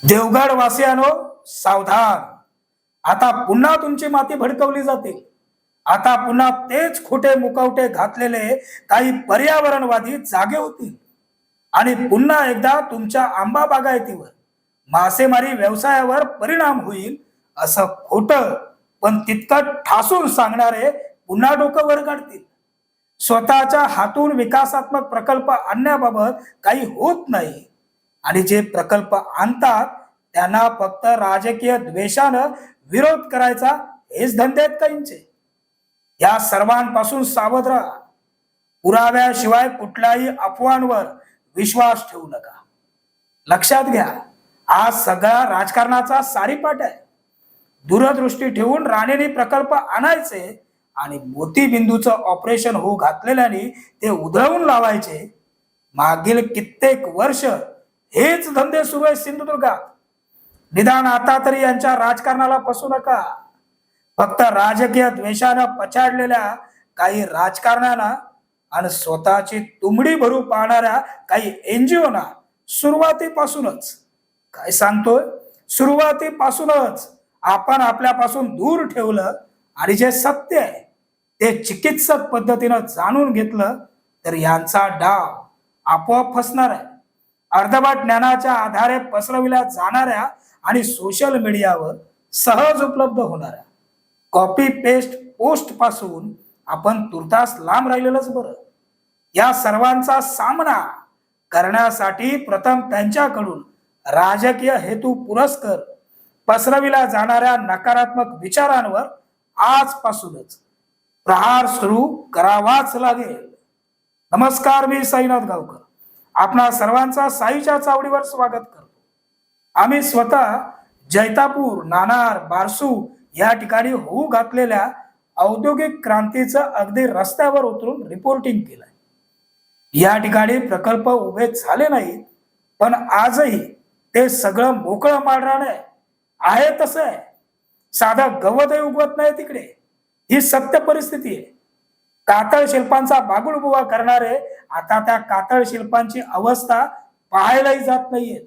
देवगड वासियानो सावधान. आता पुन्हा तुमची माती भडकवली जाते. आता पुन्हा तेच खोटे मुखवटे घातलेले काही पर्यावरणवादी जागे होतील आणि पुन्हा एकदा तुमच्या आंबा बागायतीवर मासेमारी व्यवसायावर परिणाम होईल असं खोटं पण तितकं ठासून सांगणारे पुन्हा डोकं वर काढतील. स्वतःच्या हातून विकासात्मक प्रकल्प आणण्याबाबत काही होत नाही आणि जे प्रकल्प आणतात त्यांना फक्त राजकीय द्वेषानं विरोध करायचा हेच धंदे आहेत काहींचे. या सर्वांपासून सावध राहा. पुराव्याशिवाय कुठल्याही अफवांवर विश्वास ठेवू नका. लक्षात घ्या, आज सगळा राजकारणाचा सारीपाट आहे. दूरदृष्टी ठेवून राणेंनी प्रकल्प आणायचे आणि मोतीबिंदूचं ऑपरेशन होऊ घातलेल्याने ते उधळवून लावायचे. मागील कित्येक वर्ष हेच धंदे सुरू आहेत सिंधुदुर्गात. निदान आता तरी यांच्या राजकारणाला फसू नका. फक्त राजकीय द्वेषानं पछाडलेल्या काही राजकारण्यांना आणि स्वतःची तुंबडी भरू पाहणाऱ्या काही एनजीओना सुरुवातीपासूनच काय सांगतोय, सुरुवातीपासूनच आपण आपल्यापासून दूर ठेवलं आणि जे सत्य आहे ते चिकित्सक पद्धतीनं जाणून घेतलं तर यांचा डाव आपोआप फसणार आहे. अर्धवट ज्ञानाच्या आधारे पसरविल्या जाणाऱ्या आणि सोशल मीडियावर सहज उपलब्ध होणाऱ्या कॉपी पेस्ट पोस्ट पासून आपण तुर्तास लांब राहिलेलंच बरं. या सर्वांचा सामना करण्यासाठी प्रथम त्यांच्याकडून राजकीय हेतू पुरस्कर पसरविल्या जाणाऱ्या नकारात्मक विचारांवर आजपासूनच प्रहार सुरू करावाच लागेल. नमस्कार, मी साईनाथ गावकर आपणा सर्वांचा साईच्या चावडीवर स्वागत करतो. आम्ही स्वतः जैतापूर, नाणार, बारसू या ठिकाणी होऊ घातलेल्या औद्योगिक क्रांतीचं अगदी रस्त्यावर उतरून रिपोर्टिंग केलंय. या ठिकाणी प्रकल्प उभे झाले नाहीत, पण आजही ते सगळं मोकळं माळरान आहे तसं आहे. साधं गवतही उगवत नाही तिकडे. ही सत्य परिस्थिती आहे. कातळ शिल्पांचा बागुलबुवा करणारे आता त्या कातळ शिल्पांची अवस्था पाहायलाही जात नाहीये.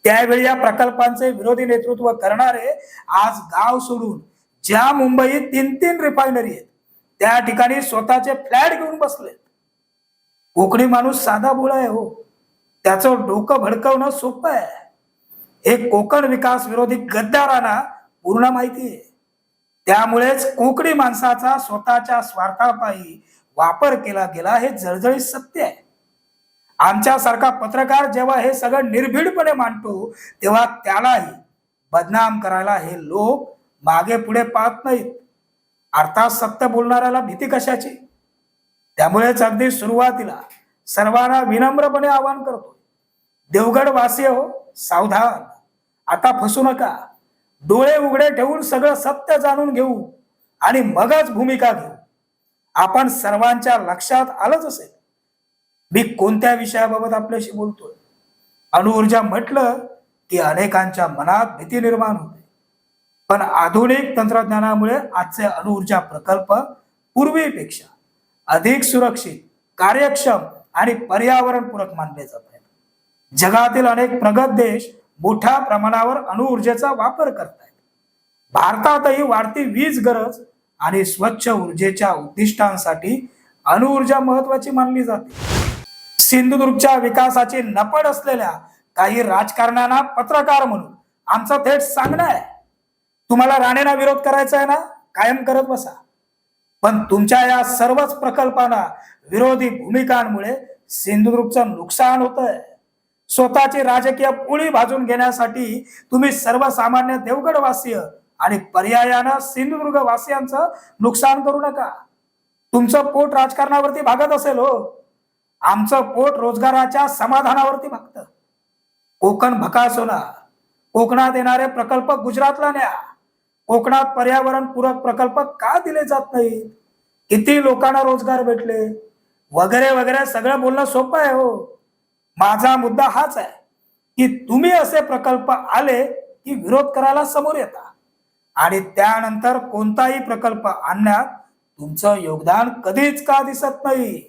त्यावेळी या प्रकल्पांचे विरोधी नेतृत्व करणारे आज गाव सोडून ज्या मुंबईत 3-3 रिफायनरी आहेत त्या ठिकाणी स्वतःचे फ्लॅट घेऊन बसलेत. कोकणी माणूस साधा बोळा आहे हो, त्याचं डोकं भडकवणं सोपं आहे. हे कोकण विकास विरोधी गद्दारांना पूर्ण माहिती आहे. त्यामुळेच कोकणी माणसाचा स्वतःच्या स्वार्थापायी वापर केला गेला हे जळजळीत सत्य आहे. आमच्यासारखा पत्रकार जेव्हा हे सगळं निर्भीडपणे मांडतो तेव्हा त्यालाही बदनाम करायला हे लोक मागे पुढे पाहत नाहीत. अर्थात सत्य बोलणाऱ्याला भीती कशाची. त्यामुळेच अगदी सुरुवातीला सर्वांना विनम्रपणे आवाहन करतो, देवगड वासी हो सावधान. आता फसू नका. डोळे उघडे ठेवून सगळं सत्य जाणून घेऊ आणि मगच भूमिका घेऊ. आपण सर्वांच्या लक्षात आलंच असेल मी कोणत्या विषयाबाबत आपल्याशी बोलतोय. अणुऊर्जा म्हटलं की अनेकांच्या मनात भीती निर्माण होते, पण आधुनिक तंत्रज्ञानामुळे आजचे अणुऊर्जा प्रकल्प पूर्वीपेक्षा अधिक सुरक्षित, कार्यक्षम आणि पर्यावरणपूरक मानले जात आहेत. जगातील अनेक प्रगत देश मोठ्या प्रमाणावर अणुऊर्जेचा वापर करतायत. भारतातही वाढती वीज गरज आणि स्वच्छ ऊर्जेच्या उद्दिष्टांसाठी अणुऊर्जा महत्वाची मानली जाते. सिंधुदुर्गच्या विकासाची नपड असलेल्या काही राजकारण्यांना पत्रकार म्हणून आमचं थेट सांगणं आहे, तुम्हाला राणेंना विरोध करायचा आहे ना, कायम करत बसा. पण तुमच्या या सर्वच प्रकल्पांना विरोधी भूमिकांमुळे सिंधुदुर्गचं नुकसान होतंय. स्वतःची राजकीय पोळी भाजून घेण्यासाठी तुम्ही सर्वसामान्य देवगडवासीय आणि पर्यायानं सिंधुदुर्ग वासियांचं नुकसान करू नका. तुमचं पोट राजकारणावरती भागत असेल हो, आमचं पोट रोजगाराच्या समाधानावरती भागतं. कोकण भकास होणार. कोकणात येणारे प्रकल्प गुजरातला न्या. कोकणात पर्यावरण पूरक प्रकल्प का दिले जात नाही, किती लोकांना रोजगार भेटले वगैरे वगैरे सगळं बोलणं सोपं आहे हो. माझा मुद्दा हाच आहे की तुम्ही असे प्रकल्प आले की विरोध करायला समोर येता आणि त्यानंतर कोणताही प्रकल्प आणण्यात तुमचं योगदान कधीच का दिसत नाही.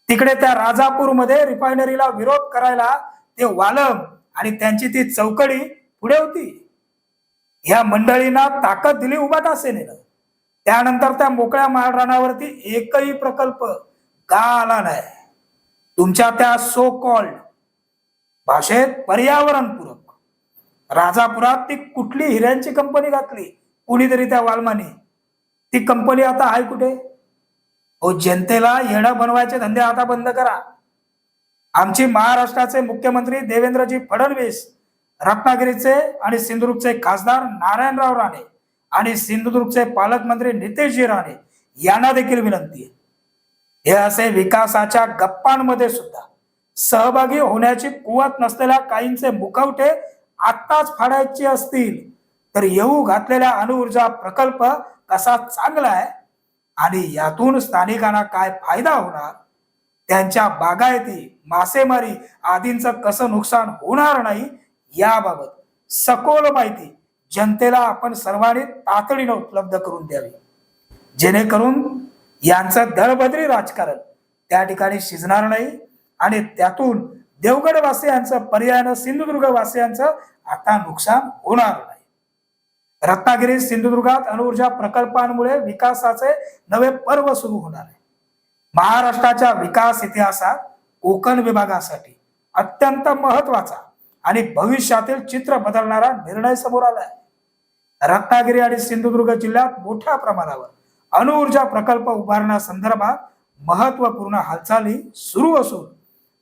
तिकडे त्या राजापूरमध्ये रिफायनरीला विरोध करायला ते वालम आणि त्यांची ती चौकडी पुढे होती. या मंडळींना ताकद दिली उभाटा सेनेनं. त्यानंतर त्या मोकळ्या माळरानावरती एकही प्रकल्प का आला नाही. तुमच्या त्या सो कॉल्ड भाषेत पर्यावरणपूरक राजापुरात ती कुठली हिऱ्यांची कंपनी घातली कुणीतरी त्या वालमानी. ती कंपनी आता आहे कुठे? हो, जनतेला येणं बनवायचे धंदे आता बंद करा. आमची महाराष्ट्राचे मुख्यमंत्री देवेंद्रजी फडणवीस, रत्नागिरीचे आणि सिंधुदुर्गचे खासदार नारायणराव राणे आणि सिंधुदुर्गचे पालकमंत्री नितेशजी राणे यांना देखील विनंती आहे. हे असे विकासाच्या गप्पांमध्ये सुद्धा सहभागी होण्याची कुवत नसलेल्या काहींचे मुखवटे आत्ताच फाडायचे असतील तर येऊ घातलेला अणुऊर्जा प्रकल्प कसा चांगला आहे आणि यातून स्थानिकांना काय फायदा होणार, त्यांच्या बागायती, मासेमारी आदींचं कसं नुकसान होणार नाही याबाबत सखोल माहिती जनतेला आपण सर्वांनी तातडीने उपलब्ध करून द्यावी, जेणेकरून यांचं दळबद्री राजकारण त्या ठिकाणी शिजणार नाही आणि त्यातून देवगड वासियांचं पर्यायानं सिंधुदुर्ग वासियांचं आता नुकसान होणार नाही. रत्नागिरी सिंधुदुर्गात अणुऊर्जा प्रकल्पांमुळे विकासाचे नवे पर्व सुरू होणार आहे. महाराष्ट्राच्या विकास इतिहासात कोकण विभागासाठी अत्यंत महत्वाचा आणि भविष्यातील चित्र बदलणारा निर्णय समोर आला आहे. रत्नागिरी आणि सिंधुदुर्ग जिल्ह्यात मोठ्या प्रमाणावर अणुऊर्जा प्रकल्प उभारण्यासंदर्भात महत्वपूर्ण हालचाली सुरू असून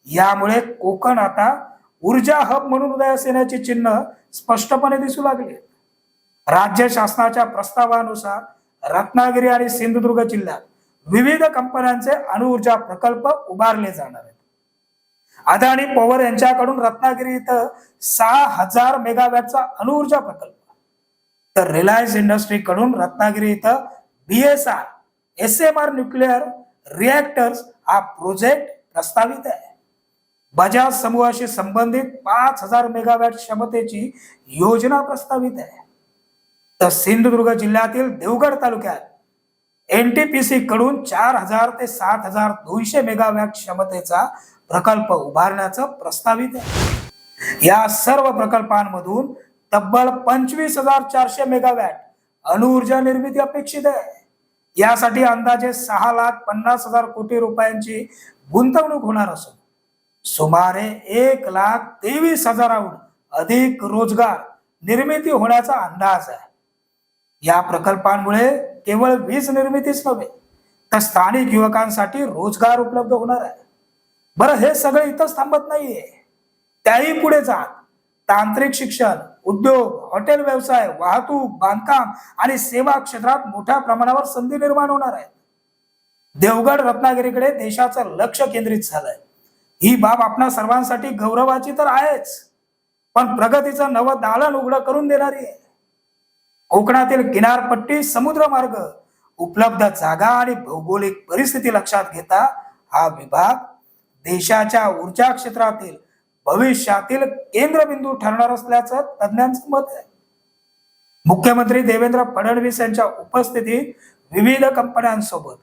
यामुळे कोकण आता ऊर्जा हब म्हणून उदयास येण्याची चिन्ह स्पष्टपणे दिसू लागली. राज्य शासनाच्या प्रस्तावानुसार रत्नागिरी आणि सिंधुदुर्ग जिल्ह्यात विविध कंपन्यांचे अणुऊर्जा प्रकल्प उभारले जाणार आहेत. अदानी पॉवर यांच्याकडून रत्नागिरी इथं 6000 मेगावॅटचा अणुऊर्जा प्रकल्प, तर रिलायन्स इंडस्ट्रीकडून रत्नागिरी इथं BSR SMR न्यूक्लिअर रिएक्टर्स हा प्रोजेक्ट प्रस्तावित आहे. बजाज समूहाशी संबंधित 5000 मेगावॅट क्षमतेची योजना प्रस्तावित आहे. तर सिंधुदुर्ग जिल्ह्यातील देवगड तालुक्यात NTPC कडून 4000 ते 7200 मेगावॅट क्षमतेचा प्रकल्प उभारण्याचं प्रस्तावित आहे. या सर्व प्रकल्पांमधून तब्बल 25400 मेगावॅट अणुऊर्जा निर्मिती अपेक्षित आहे. यासाठी अंदाजे 6,50,000 कोटी रुपयांची गुंतवणूक होणार असून सुमारे 1,23,000 अधिक रोजगार निर्मिती होण्याचा अंदाज आहे. या प्रकल्पांमुळे केवळ वीज निर्मितीच नव्हे तर स्थानिक युवकांसाठी रोजगार उपलब्ध होणार आहे. बरं, हे सगळं इथंच थांबत नाहीये. त्याही पुढे जात तांत्रिक शिक्षण, उद्योग, हॉटेल व्यवसाय, वाहतूक, बांधकाम आणि सेवा क्षेत्रात मोठ्या प्रमाणावर संधी निर्माण होणार आहेत. देवगड रत्नागिरीकडे देशाचं लक्ष केंद्रित झालंय. ही बाब आपणा सर्वांसाठी गौरवाची तर आहेच, पण प्रगतीचं नवं दालन उघडं करून देणारी आहे. कोकणातील किनारपट्टी, समुद्र मार्ग, उपलब्ध जागा आणि भौगोलिक परिस्थिती लक्षात घेता हा विभाग देशाच्या ऊर्जा क्षेत्रातील भविष्यातील केंद्रबिंदू ठरणार असल्याचं तज्ञांचं मत आहे. मुख्यमंत्री देवेंद्र फडणवीस यांच्या उपस्थितीत विविध कंपन्यांसोबत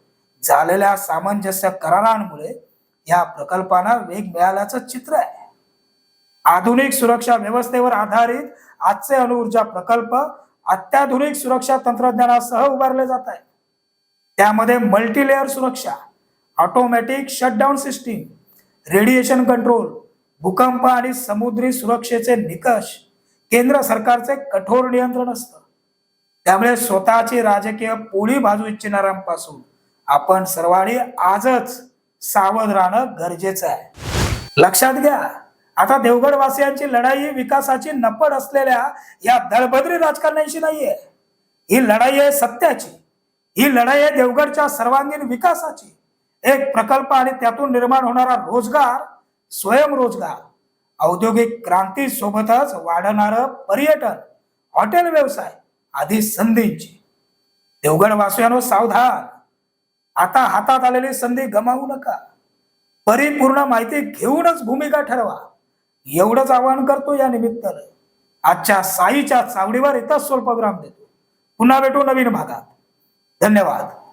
झालेल्या सामंजस्य करारांमुळे या प्रकल्पांना वेग मिळाल्याचं चित्र आहे. आधुनिक सुरक्षा व्यवस्थेवर आधारित आजचे अणुऊर्जा प्रकल्प अत्याधुनिक सुरक्षा तंत्रज्ञानासह उभारले जात आहेत. त्यामध्ये मल्टीलेअर सुरक्षा, automatic shutdown system, radiation control, भूकंप आणि समुद्री सुरक्षेचे निकष, केंद्र सरकारचे कठोर नियंत्रण असतं. त्यामुळे स्वतःची राजकीय पोळी भाजू इच्छिणाऱ्यांपासून आपण सर्वांनी आजच सावध राहणं गरजेचं आहे. लक्षात घ्या, आता देवगड वासियांची लढाई ही विकासाची नपड असलेल्या या दळभद्री राजकारण्यांशी नाहीये. ही लढाई आहे सत्याची. ही लढाई आहे देवगडच्या सर्वांगीण विकासाची. एक प्रकल्प आणि त्यातून निर्माण होणारा रोजगार, स्वयंरोजगार, औद्योगिक क्रांती सोबतच वाढणारं पर्यटन, हॉटेल व्यवसाय आदी संधींची. देवगड वासियांनो सावधान. आता हातात आलेली संधी गमावू नका. परिपूर्ण माहिती घेऊनच भूमिका ठरवा, एवढंच आवाहन करतो या निमित्तानं. आजच्या साईच्या चावडीवर इथंच स्वल्पविराम देतो. पुन्हा भेटू नवीन भागात. धन्यवाद.